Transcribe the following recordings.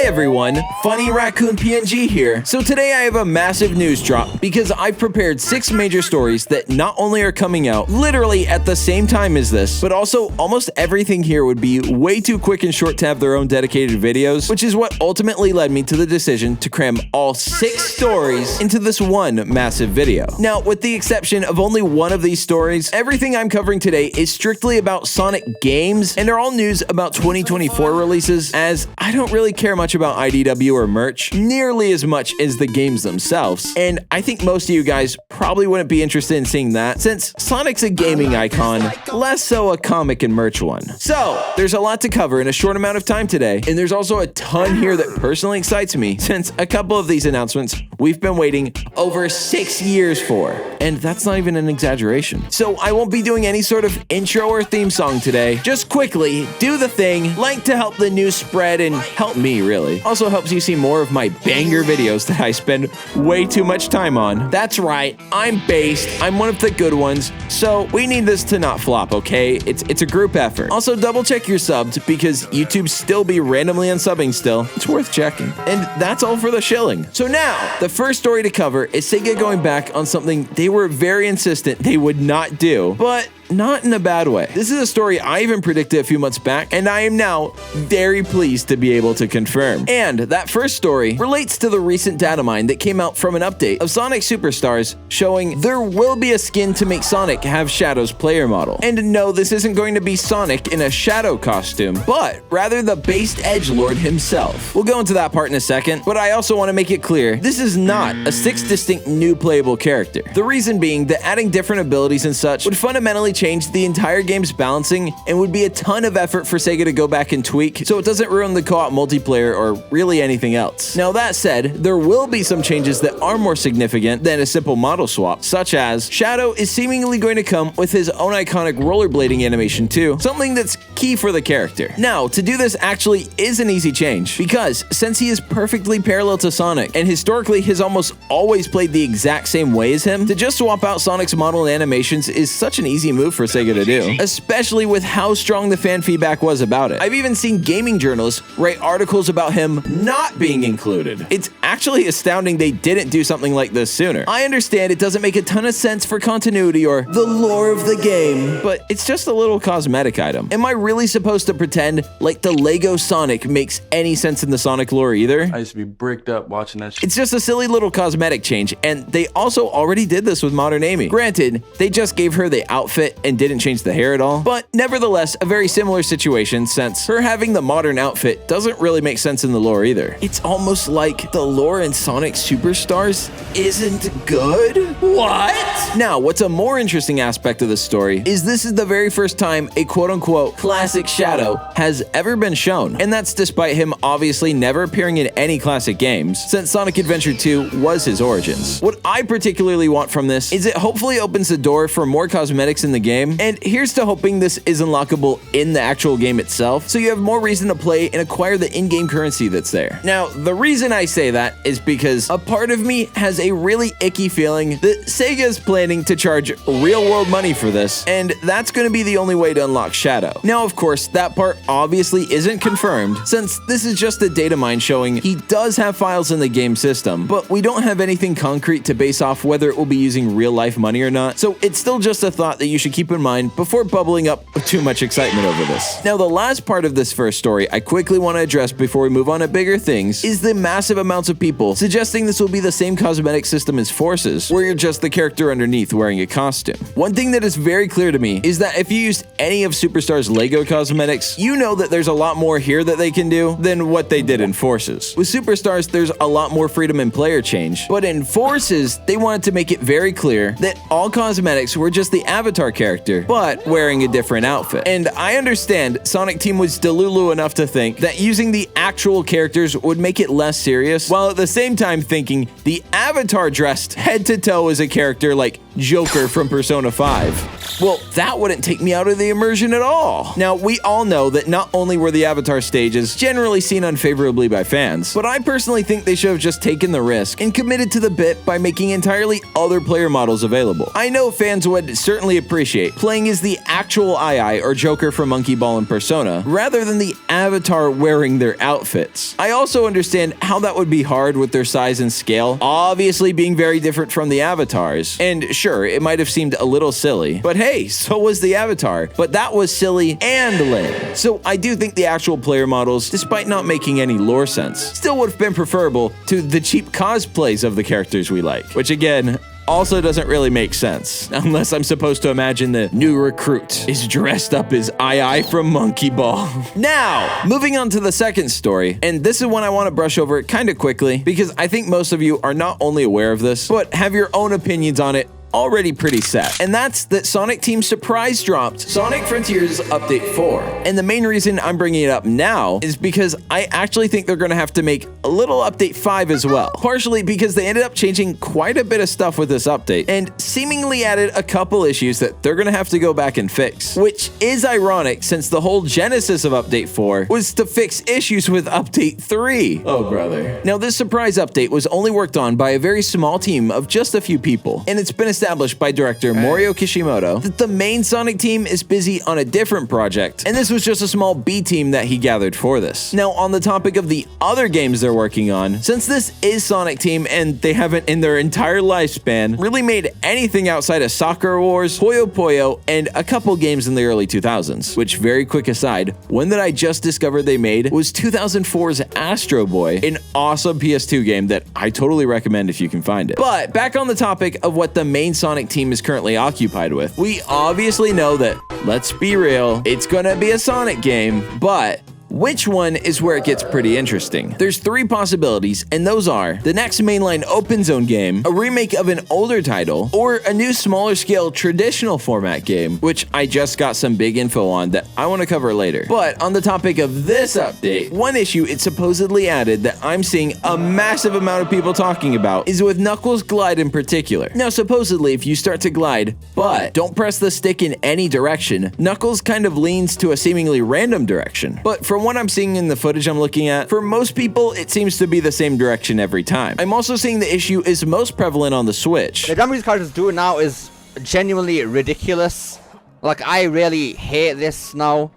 everyone, Funny Raccoon PNG here. So today I have a massive news drop because I've prepared 6 major stories that not only are coming out literally at the same time as this, but also almost everything here would be way too quick and short to have their own dedicated videos, which is what ultimately led me to the decision to cram all 6 stories into this one massive video. Now, with the exception of only one of these stories, everything I'm covering today is strictly about Sonic games, and they're all news about 2024 releases, as I don't really care much about IDW or merch nearly as much as the games themselves, and I think most of you guys probably wouldn't be interested in seeing that, since Sonic's a gaming icon, less so a comic and merch one. So, there's a lot to cover in a short amount of time today, and there's also a ton here that personally excites me, since a couple of these announcements we've been waiting over 6 years for, and that's not even an exaggeration. So I won't be doing any sort of intro or theme song today. Just quickly, do the thing, like to help the news spread and help me really. Also helps you see more of my banger videos that I spend way too much time on. That's right, I'm based, I'm one of the good ones, so we need this to not flop, okay? It's a group effort. Also double check your subs because YouTube still be randomly unsubbing still. It's worth checking. And that's all for the shilling. So now, the first story to cover is Sega going back on something they were very insistent they would not do, but not in a bad way. This is a story I even predicted a few months back, and I am now very pleased to be able to confirm. And that first story relates to the recent data mine that came out from an update of Sonic Superstars showing there will be a skin to make Sonic have Shadow's player model. And no, this isn't going to be Sonic in a Shadow costume, but rather the based edgelord himself. We'll go into that part in a second, but I also want to make it clear, this is not a 6 distinct new playable character. The reason being that adding different abilities and such would fundamentally change the entire game's balancing and would be a ton of effort for Sega to go back and tweak so it doesn't ruin the co-op multiplayer or really anything else. Now that said, there will be some changes that are more significant than a simple model swap, such as Shadow is seemingly going to come with his own iconic rollerblading animation too, something that's key for the character. Now, to do this actually is an easy change, because since he is perfectly parallel to Sonic and historically has almost always played the exact same way as him, to just swap out Sonic's model and animations is such an easy move for Sega to do, especially with how strong the fan feedback was about it. I've even seen gaming journalists write articles about him not being included. It's actually astounding they didn't do something like this sooner. I understand it doesn't make a ton of sense for continuity or the lore of the game, but it's just a little cosmetic item. Am I really supposed to pretend like the Lego Sonic makes any sense in the Sonic lore either? I used to be bricked up watching that shit. It's just a silly little cosmetic change, and they also already did this with Modern Amy. Granted, they just gave her the outfit and didn't change the hair at all, but nevertheless a very similar situation since her having the modern outfit doesn't really make sense in the lore either. It's almost like the lore in Sonic Superstars isn't good? What? Now, what's a more interesting aspect of this story is this is the very first time a quote-unquote classic Shadow has ever been shown, and that's despite him obviously never appearing in any classic games since Sonic Adventure 2 was his origins. What I particularly want from this is it hopefully opens the door for more cosmetics in the game, and here's to hoping this is unlockable in the actual game itself, so you have more reason to play and acquire the in-game currency that's there. Now, the reason I say that is because a part of me has a really icky feeling that Sega is planning to charge real-world money for this, and that's going to be the only way to unlock Shadow. Now, of course, that part obviously isn't confirmed, since this is just a data mine showing he does have files in the game system, but we don't have anything concrete to base off whether it will be using real-life money or not, so it's still just a thought that you should keep in mind before bubbling up with too much excitement over this. Now, the last part of this first story I quickly want to address before we move on to bigger things is the massive amounts of people suggesting this will be the same cosmetic system as Forces, where you're just the character underneath wearing a costume. One thing that is very clear to me is that if you used any of Superstar's Lego cosmetics, you know that there's a lot more here that they can do than what they did in Forces. With Superstars, there's a lot more freedom in player change, but in Forces, they wanted to make it very clear that all cosmetics were just the avatar character, but wearing a different outfit. And I understand Sonic Team was delulu enough to think that using the actual characters would make it less serious, while at the same time thinking the avatar dressed head to toe as a character like Joker from Persona 5. Well, that wouldn't take me out of the immersion at all. Now, we all know that not only were the Avatar stages generally seen unfavorably by fans, but I personally think they should have just taken the risk and committed to the bit by making entirely other player models available. I know fans would certainly appreciate playing as the actual II or Joker from Monkey Ball and Persona, rather than the avatar wearing their outfits. I also understand how that would be hard with their size and scale, obviously being very different from the avatars. And sure, it might have seemed a little silly, but hey, so was the avatar. But that was silly and lame. So I do think the actual player models, despite not making any lore sense, still would have been preferable to the cheap cosplays of the characters we like, which again, also doesn't really make sense, unless I'm supposed to imagine the new recruit is dressed up as Ai from Monkey Ball. Now, moving on to the second story, and this is one I want to brush over kind of quickly, because I think most of you are not only aware of this, but have your own opinions on it already pretty set. And that's that Sonic Team surprise dropped Sonic Frontiers Update 4. And the main reason I'm bringing it up now is because I actually think they're going to have to make a little Update 5 as well. Partially because they ended up changing quite a bit of stuff with this update and seemingly added a couple issues that they're going to have to go back and fix. Which is ironic since the whole genesis of Update 4 was to fix issues with Update 3. Oh brother. Now this surprise update was only worked on by a very small team of just a few people, and it's been established by director Morio Kishimoto that the main Sonic team is busy on a different project, and this was just a small B team that he gathered for this. Now, on the topic of the other games they're working on, since this is Sonic Team and they haven't in their entire lifespan really made anything outside of Soccer Wars, Puyo Puyo, and a couple games in the early 2000s, which, very quick aside, one that I just discovered they made was 2004's Astro Boy, an awesome PS2 game that I totally recommend if you can find it. But back on the topic of what the main Sonic team is currently occupied with, we obviously know that, let's be real, it's gonna be a Sonic game, but which one is where it gets pretty interesting? There's three possibilities, and those are the next mainline open zone game, a remake of an older title, or a new smaller scale traditional format game, which I just got some big info on that I want to cover later. But on the topic of this update, one issue it supposedly added that I'm seeing a massive amount of people talking about is with Knuckles' glide in particular. Now supposedly if you start to glide, but don't press the stick in any direction, Knuckles kind of leans to a seemingly random direction. But from what I'm seeing in the footage I'm looking at, for most people, it seems to be the same direction every time. I'm also seeing the issue is most prevalent on the Switch. The damage these characters do now is genuinely ridiculous. Like, I really hate this now.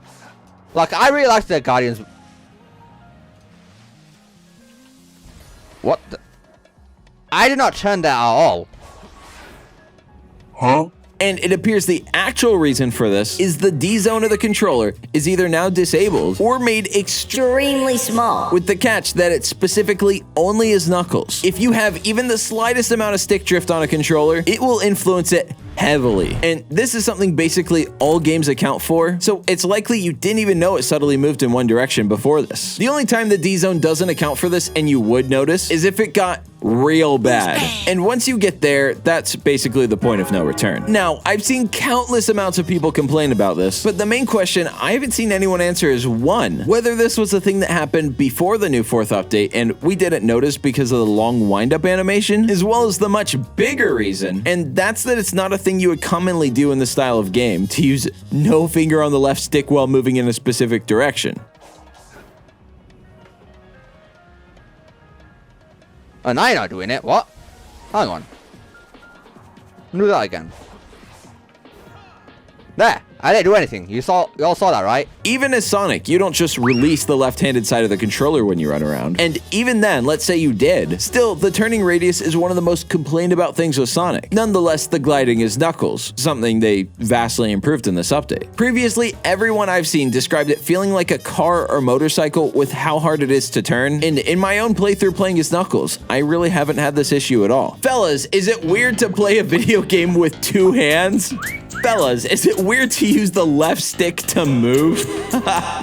Like, I really like the Guardians. What the? I did not turn that at all. Huh? And it appears the actual reason for this is the D zone of the controller is either now disabled or made extremely small, with the catch that it specifically only is Knuckles. If you have even the slightest amount of stick drift on a controller, it will influence it heavily. And this is something basically all games account for, so it's likely you didn't even know it subtly moved in one direction before this. The only time the D-Zone doesn't account for this and you would notice is if it got real bad. And once you get there, that's basically the point of no return. Now, I've seen countless amounts of people complain about this, but the main question I haven't seen anyone answer is one, whether this was a thing that happened before the new 4th update and we didn't notice because of the long wind-up animation, as well as the much bigger reason, and that's that it's not a thing you would commonly do in this style of game, to use no finger on the left stick while moving in a specific direction. Oh, now you're not doing it. What? Hang on. Do that again. There. I didn't do anything. You all saw that, right? Even as Sonic, you don't just release the left-handed side of the controller when you run around. And even then, let's say you did. Still, the turning radius is one of the most complained about things with Sonic. Nonetheless, the gliding is Knuckles, something they vastly improved in this update. Previously, everyone I've seen described it feeling like a car or motorcycle with how hard it is to turn. And in my own playthrough playing as Knuckles, I really haven't had this issue at all. Fellas, is it weird to play a video game with two hands? Fellas, is it weird to use the left stick to move?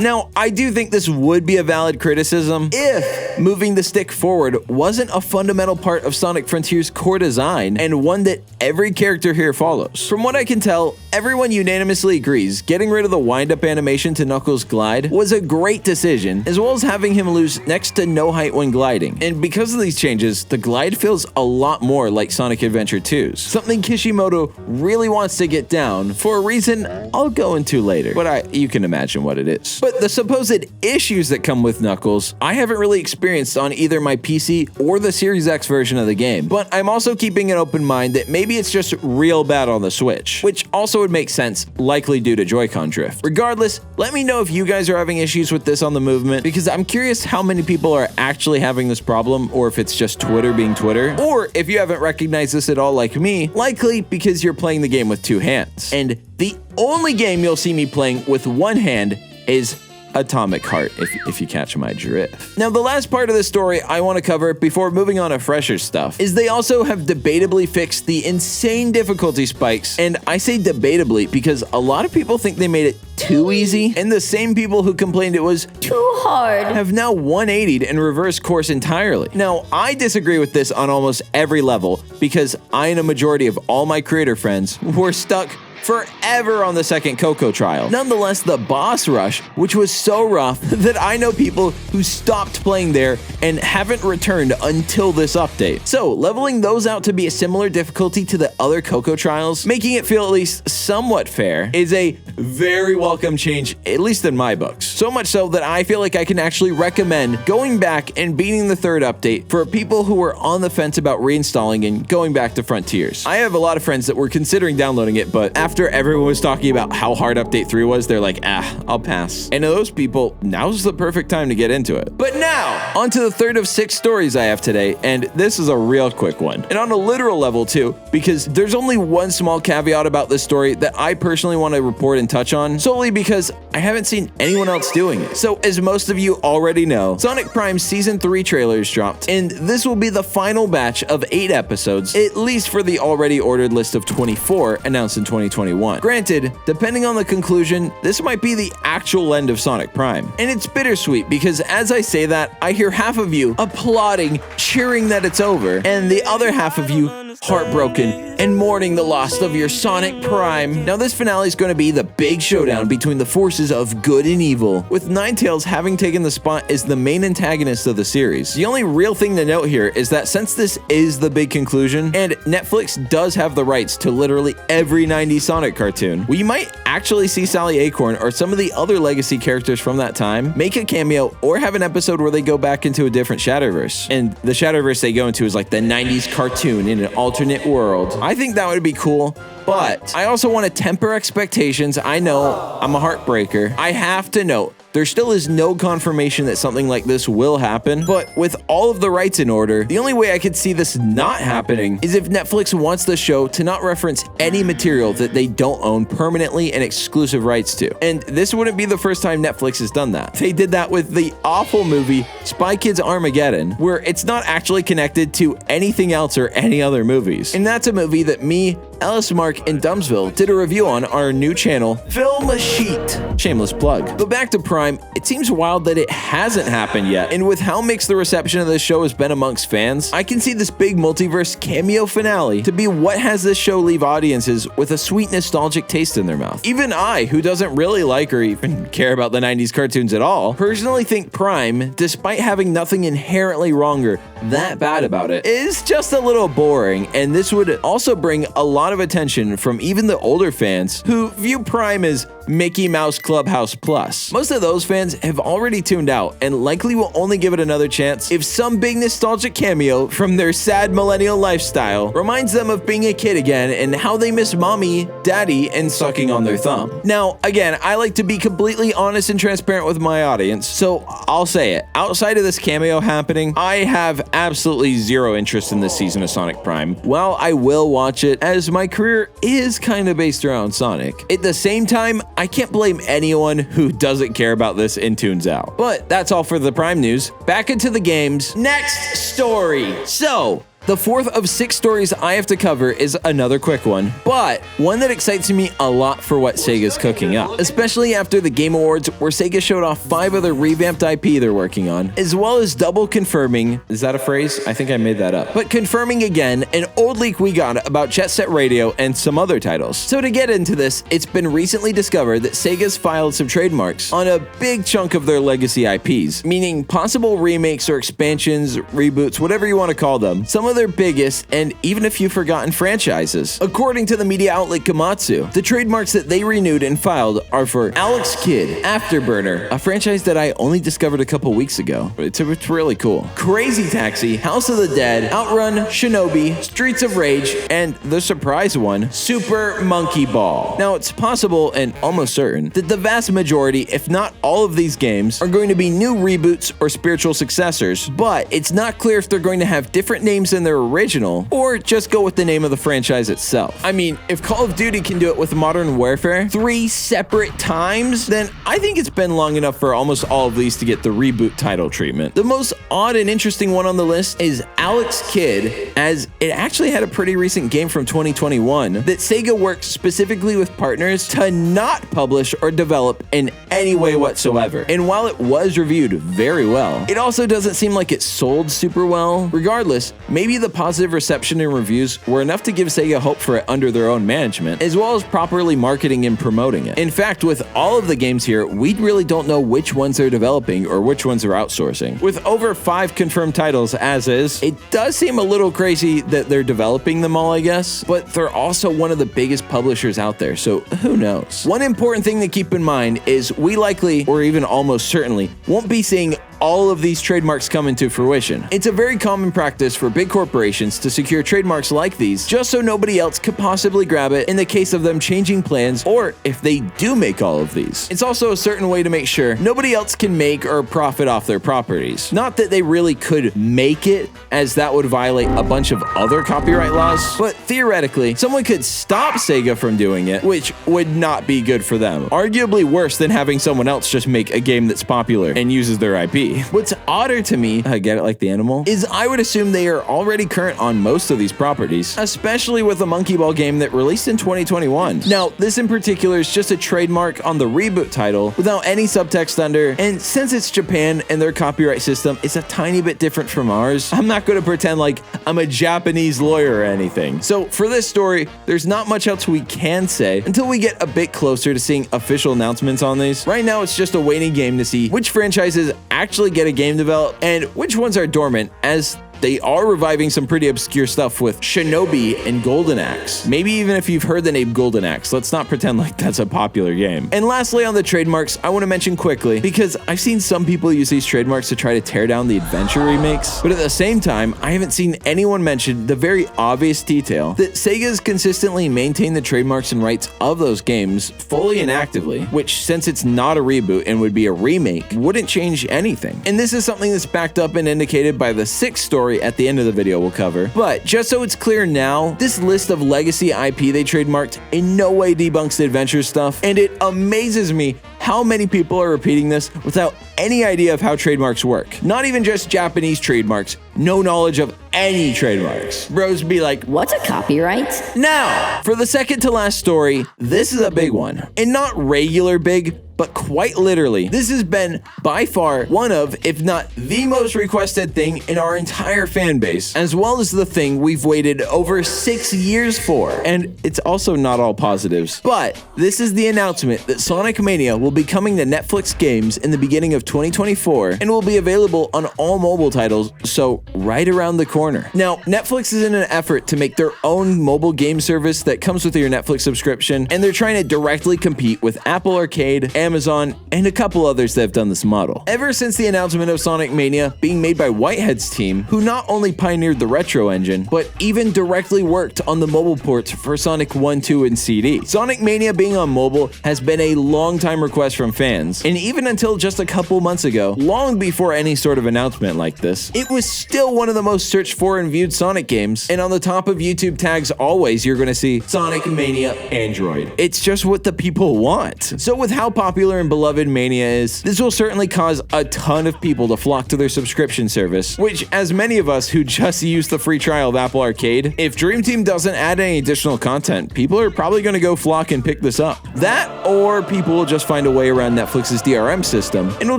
Now, I do think this would be a valid criticism if moving the stick forward wasn't a fundamental part of Sonic Frontiers' core design and one that every character here follows. From what I can tell, everyone unanimously agrees getting rid of the wind-up animation to Knuckles' glide was a great decision, as well as having him lose next to no height when gliding. And because of these changes, the glide feels a lot more like Sonic Adventure 2's, something Kishimoto really wants to get down down for a reason I'll go into later, but you can imagine what it is. But the supposed issues that come with Knuckles, I haven't really experienced on either my PC or the Series X version of the game, but I'm also keeping an open mind that maybe it's just real bad on the Switch, which also would make sense, likely due to Joy-Con drift. Regardless, let me know if you guys are having issues with this on the movement, because I'm curious how many people are actually having this problem, or if it's just Twitter being Twitter, or if you haven't recognized this at all like me, likely because you're playing the game with two hands. And the only game you'll see me playing with one hand is Atomic Heart, if you catch my drift. Now, the last part of the story I want to cover before moving on to fresher stuff is they also have debatably fixed the insane difficulty spikes, and I say debatably because a lot of people think they made it too easy, and the same people who complained it was too hard have now 180'd and reversed course entirely. Now, I disagree with this on almost every level because I and a majority of all my creator friends were stuck forever on the second Coco trial. Nonetheless, the boss rush, which was so rough that I know people who stopped playing there and haven't returned until this update. So, leveling those out to be a similar difficulty to the other Coco trials, making it feel at least somewhat fair, is a very welcome change, at least in my books. So much so that I feel like I can actually recommend going back and beating the third update for people who were on the fence about reinstalling and going back to Frontiers. I have a lot of friends that were considering downloading it, but after everyone was talking about how hard Update 3 was, they're like, I'll pass. And to those people, now's the perfect time to get into it. But now, on to the third of 6 stories I have today, and this is a real quick one. And on a literal level too, because there's only one small caveat about this story that I personally want to report and touch on, solely because I haven't seen anyone else doing it. So, as most of you already know, Sonic Prime Season 3 trailers dropped, and this will be the final batch of 8 episodes, at least for the already ordered list of 24 announced in 2021. Granted, depending on the conclusion, this might be the actual end of Sonic Prime. And it's bittersweet because as I say that, I hear half of you applauding, cheering that it's over, and the other half of you heartbroken and mourning the loss of your Sonic Prime. Now, this finale is going to be the big showdown between the forces of good and evil, with Ninetales having taken the spot as the main antagonist of the series. The only real thing to note here is that since this is the big conclusion, and Netflix does have the rights to literally every 90s Sonic cartoon, we might actually see Sally Acorn or some of the other legacy characters from that time make a cameo or have an episode where they go back into a different Shadowverse. And the Shadowverse they go into is like the 90s cartoon in an alternate world. I think that would be cool, but I also want to temper expectations. I know I'm a heartbreaker. I have to note, there still is no confirmation that something like this will happen, but with all of the rights in order, the only way I could see this not happening is if Netflix wants the show to not reference any material that they don't own permanently and exclusive rights to. And this wouldn't be the first time Netflix has done that. They did that with the awful movie Spy Kids Armageddon, where it's not actually connected to anything else or any other movies. And that's a movie that me, Ellis Mark, and Dumbsville did a review on our new channel, Film Sheet. Shameless plug. But back to Prime, it seems wild that it hasn't happened yet, and with how mixed the reception of this show has been amongst fans, I can see this big multiverse cameo finale to be what has this show leave audiences with a sweet nostalgic taste in their mouth. Even I, who doesn't really like or even care about the 90s cartoons at all, personally think Prime, despite having nothing inherently wrong or that bad about it, is just a little boring, and this would also bring a lot of attention from even the older fans who view Prime as Mickey Mouse Clubhouse Plus. Most of those fans have already tuned out and likely will only give it another chance if some big nostalgic cameo from their sad millennial lifestyle reminds them of being a kid again and how they miss mommy, daddy, and sucking on their thumb. Now, again, I like to be completely honest and transparent with my audience, so I'll say it. Outside of this cameo happening, I have absolutely zero interest in this season of Sonic Prime. While I will watch it, as my career is kind of based around Sonic, at the same time, I can't blame anyone who doesn't care about this and tunes out. But that's all for the Prime news. Back into the games. Next story. So, the fourth of 6 stories I have to cover is another quick one, but one that excites me a lot for what Sega's cooking up, especially after the Game Awards where Sega showed off 5 other revamped IP they're working on, as well as double confirming, is that a phrase? I think I made that up, but confirming again an old leak we got about Jet Set Radio and some other titles. So to get into this, it's been recently discovered that Sega's filed some trademarks on a big chunk of their legacy IPs, meaning possible remakes or expansions, reboots, whatever you want to call them. Some of of their biggest and even a few forgotten franchises. According to the media outlet Komatsu, the trademarks that they renewed and filed are for Alex Kidd, Afterburner, a franchise that I only discovered a couple weeks ago. It's really cool. Crazy Taxi, House of the Dead, Outrun, Shinobi, Streets of Rage, and the surprise one, Super Monkey Ball. Now, it's possible and almost certain that the vast majority, if not all of these games, are going to be new reboots or spiritual successors, but it's not clear if they're going to have different names than their original or just go with the name of the franchise itself. I mean, if Call of Duty can do it with Modern Warfare 3 separate times, then I think it's been long enough for almost all of these to get the reboot title treatment. The most odd and interesting one on the list is Alex Kidd, as it actually had a pretty recent game from 2021 that Sega worked specifically with partners to not publish or develop in any way whatsoever. And while it was reviewed very well, it also doesn't seem like it sold super well. Regardless, maybe the positive reception and reviews were enough to give Sega hope for it under their own management, as well as properly marketing and promoting it. In fact, with all of the games here, we really don't know which ones they're developing or which ones they're outsourcing. With over 5 confirmed titles as is, it does seem a little crazy that they're developing them all, I guess, but they're also one of the biggest publishers out there, so who knows? One important thing to keep in mind is we likely, or even almost certainly, won't be seeing all of these trademarks come into fruition. It's a very common practice for big corporations to secure trademarks like these just so nobody else could possibly grab it in the case of them changing plans or if they do make all of these. It's also a certain way to make sure nobody else can make or profit off their properties. Not that they really could make it, as that would violate a bunch of other copyright laws, but theoretically, someone could stop Sega from doing it, which would not be good for them. Arguably worse than having someone else just make a game that's popular and uses their IP. What's odder to me, I get it like the animal, is I would assume they are already current on most of these properties, especially with the Monkey Ball game that released in 2021. Now, this in particular is just a trademark on the reboot title without any subtext under, and since it's Japan and their copyright system is a tiny bit different from ours, I'm not going to pretend like I'm a Japanese lawyer or anything. So for this story, there's not much else we can say until we get a bit closer to seeing official announcements on these. Right now, it's just a waiting game to see which franchises actually get a game developed and which ones are dormant, as they are reviving some pretty obscure stuff with Shinobi and Golden Axe. Maybe even if you've heard the name Golden Axe, let's not pretend like that's a popular game. And lastly on the trademarks, I want to mention quickly, because I've seen some people use these trademarks to try to tear down the adventure remakes, but at the same time, I haven't seen anyone mention the very obvious detail that Sega's consistently maintained the trademarks and rights of those games fully and actively, which, since it's not a reboot and would be a remake, wouldn't change anything. And this is something that's backed up and indicated by the 6th story at the end of the video we'll cover. But just so it's clear now, this list of legacy IP they trademarked in no way debunks the adventure stuff, and it amazes me how many people are repeating this without any idea of how trademarks work. Not even just Japanese trademarks, no knowledge of any trademarks. Bros be like, what's a copyright? Now, for the second to last story, this is a big one. And not regular big, but quite literally, this has been by far one of, if not the most requested thing in our entire fan base, as well as the thing we've waited over 6 years for. And it's also not all positives. But this is the announcement that Sonic Mania will be coming to Netflix games in the beginning of 2024 and will be available on all mobile titles, so right around the corner. Now, Netflix is in an effort to make their own mobile game service that comes with your Netflix subscription, and they're trying to directly compete with Apple Arcade, Amazon, and a couple others that have done this model. Ever since the announcement of Sonic Mania being made by Whitehead's team, who not only pioneered the retro engine, but even directly worked on the mobile ports for Sonic 1, 2, and CD. Sonic Mania being on mobile has been a long time request from fans, and even until just a couple months ago, long before any sort of announcement like this, it was still one of the most searched for and viewed Sonic games, and on the top of YouTube tags always you're gonna see Sonic Mania Android. It's just what the people want. So with how popular and beloved Mania is, this will certainly cause a ton of people to flock to their subscription service, which, as many of us who just used the free trial of Apple Arcade, if Dream Team doesn't add any additional content, people are probably gonna go flock and pick this up. That, or people will just find a way around Netflix's DRM system, and will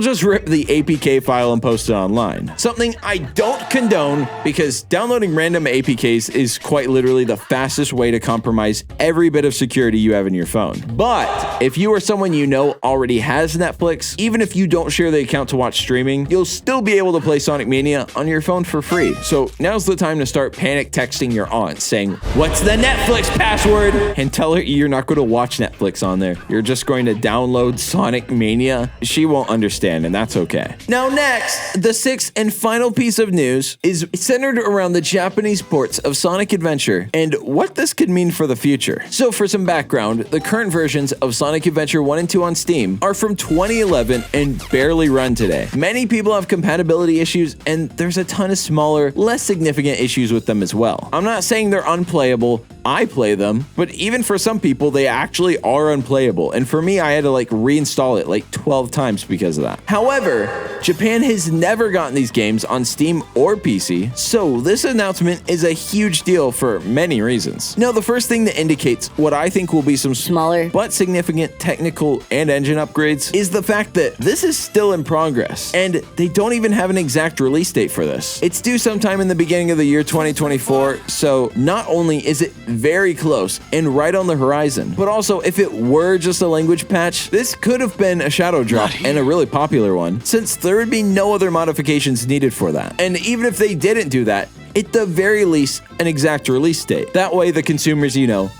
just rip the APK file and post it online. Something I don't condone, because downloading random APKs is quite literally the fastest way to compromise every bit of security you have in your phone. But if you or someone you know already has Netflix, even if you don't share the account to watch streaming, you'll still be able to play Sonic Mania on your phone for free. So now's the time to start panic texting your aunt saying, "What's the Netflix password?" and tell her you're not going to watch Netflix on there. You're just going to download Sonic Mania. She won't understand, and that's okay. Now next, the sixth and final piece of news is centered around the Japanese ports of Sonic Adventure and what this could mean for the future. So for some background, the current versions of Sonic Adventure 1 and 2 on Steam are from 2011 and barely run today. Many people have compatibility issues, and there's a ton of smaller, less significant issues with them as well. I'm not saying they're unplayable. I play them, but even for some people, they actually are unplayable. And for me, I had to reinstall it 12 times because of that. However, Japan has never gotten these games on Steam or PC, so this announcement is a huge deal for many reasons. Now, the first thing that indicates what I think will be some smaller but significant technical and engine upgrades is the fact that this is still in progress, and they don't even have an exact release date for this. It's due sometime in the beginning of the year 2024, so not only is it very close and right on the horizon, but also if it were just a language patch, this could have been a shadow drop and a really popular one, since there would be no other modifications needed for that. And even if they didn't do that, at the very least, an exact release date. That way the consumers, know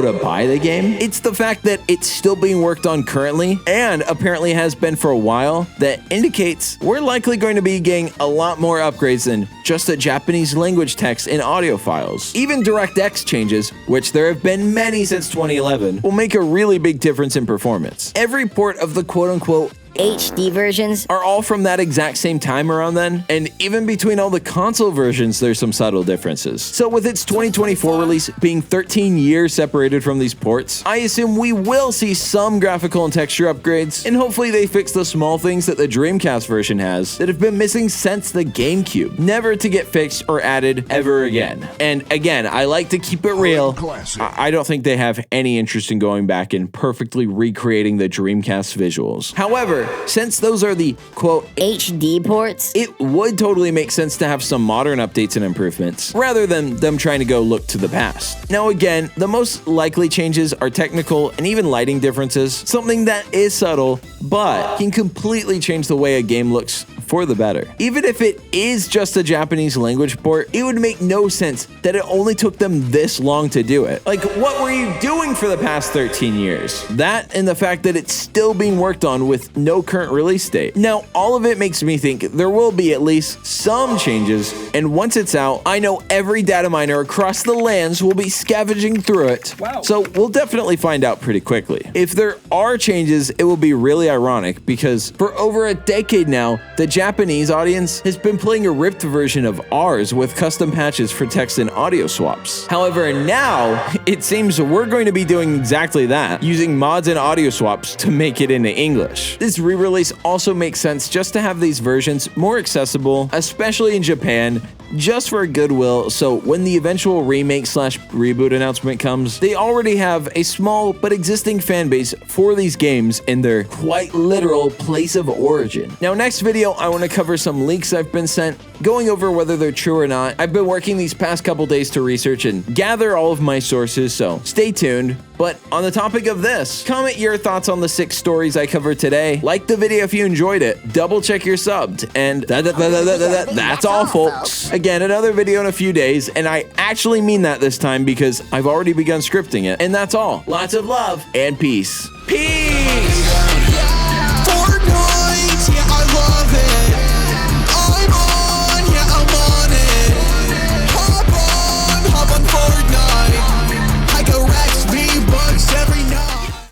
to buy the game. It's the fact that it's still being worked on currently, and apparently has been for a while, that indicates we're likely going to be getting a lot more upgrades than just the Japanese language text and audio files. Even DirectX changes, which there have been many since 2011, will make a really big difference in performance. Every port of the quote-unquote HD versions are all from that exact same time around then, and even between all the console versions, there's some subtle differences. So with its 2024 release being 13 years separated from these ports, I assume we will see some graphical and texture upgrades, and hopefully they fix the small things that the Dreamcast version has that have been missing since the GameCube, never to get fixed or added ever again. And again, I like to keep it real. I don't think they have any interest in going back and perfectly recreating the Dreamcast visuals. However, since those are the quote HD ports, it would totally make sense to have some modern updates and improvements rather than them trying to go look to the past. Now again, the most likely changes are technical and even lighting differences, something that is subtle but can completely change the way a game looks for the better. Even if it is just a Japanese language port, it would make no sense that it only took them this long to do it. What were you doing for the past 13 years? That and the fact that it's still being worked on with no current release date. Now, all of it makes me think there will be at least some changes, and once it's out, I know every data miner across the lands will be scavenging through it. Wow. So we'll definitely find out pretty quickly. If there are changes, it will be really ironic because for over a decade now, the Japanese audience has been playing a ripped version of ours with custom patches for text and audio swaps. However, now it seems we're going to be doing exactly that, using mods and audio swaps to make it into English. This re-release also makes sense just to have these versions more accessible, especially in Japan, just for goodwill, so when the eventual remake/reboot announcement comes, they already have a small but existing fan base for these games in their quite literal place of origin. Now, next video, I want to cover some leaks I've been sent, going over whether they're true or not. I've been working these past couple days to research and gather all of my sources, so stay tuned. But on the topic of this, comment your thoughts on the 6 stories I covered today. Like the video if you enjoyed it. Double check you're subbed. And that's all, folks. Again, another video in a few days, and I actually mean that this time because I've already begun scripting it. And that's all. Lots of love and peace. Peace!